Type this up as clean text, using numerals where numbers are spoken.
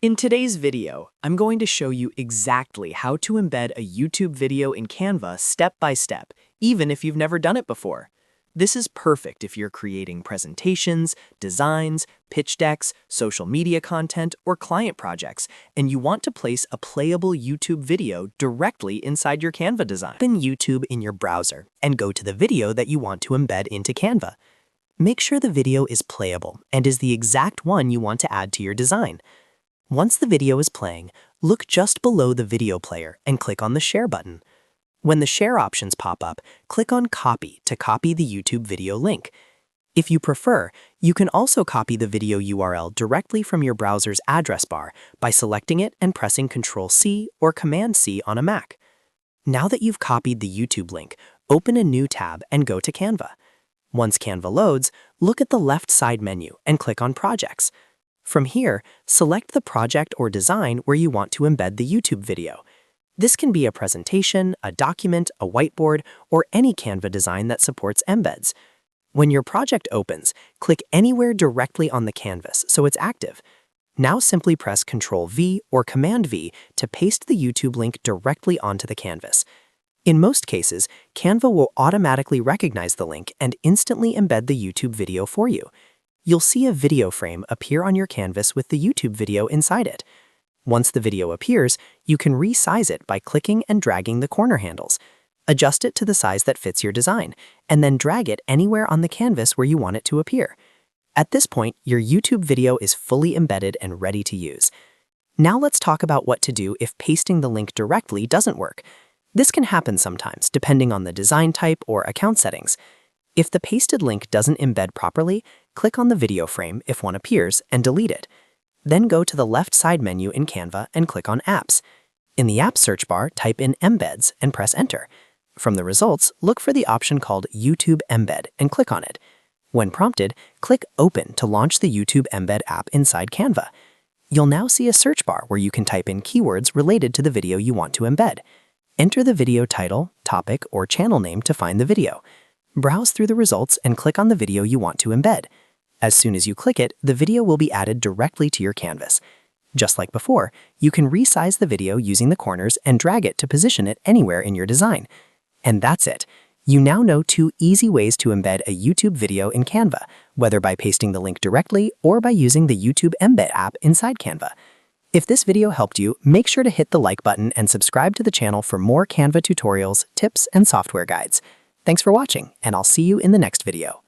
In today's video, I'm going to show you exactly how to embed a YouTube video in Canva step by step, even if you've never done it before. This is perfect if you're creating presentations, designs, pitch decks, social media content, or client projects, and you want to place a playable YouTube video directly inside your Canva design. Open YouTube in your browser and go to the video that you want to embed into Canva. Make sure the video is playable and is the exact one you want to add to your design. Once the video is playing, look just below the video player and click on the Share button. When the Share options pop up, click on Copy to copy the YouTube video link. If you prefer, you can also copy the video URL directly from your browser's address bar by selecting it and pressing Ctrl+C or Command+C on a Mac. Now that you've copied the YouTube link, open a new tab and go to Canva. Once Canva loads, look at the left side menu and click on Projects. From here, select the project or design where you want to embed the YouTube video. This can be a presentation, a document, a whiteboard, or any Canva design that supports embeds. When your project opens, click anywhere directly on the canvas so it's active. Now simply press Ctrl+V or Command+V to paste the YouTube link directly onto the canvas. In most cases, Canva will automatically recognize the link and instantly embed the YouTube video for you. You'll see a video frame appear on your canvas with the YouTube video inside it. Once the video appears, you can resize it by clicking and dragging the corner handles. Adjust it to the size that fits your design, and then drag it anywhere on the canvas where you want it to appear. At this point, your YouTube video is fully embedded and ready to use. Now let's talk about what to do if pasting the link directly doesn't work. This can happen sometimes, depending on the design type or account settings. If the pasted link doesn't embed properly, click on the video frame if one appears and delete it. Then go to the left side menu in Canva and click on Apps. In the Apps search bar, type in Embeds and press Enter. From the results, look for the option called YouTube Embed and click on it. When prompted, click Open to launch the YouTube Embed app inside Canva. You'll now see a search bar where you can type in keywords related to the video you want to embed. Enter the video title, topic, or channel name to find the video. Browse through the results and click on the video you want to embed. As soon as you click it, the video will be added directly to your canvas. Just like before, you can resize the video using the corners and drag it to position it anywhere in your design. And that's it. You now know 2 easy ways to embed a YouTube video in Canva, whether by pasting the link directly or by using the YouTube Embed app inside Canva. If this video helped you, make sure to hit the like button and subscribe to the channel for more Canva tutorials, tips, and software guides. Thanks for watching, and I'll see you in the next video.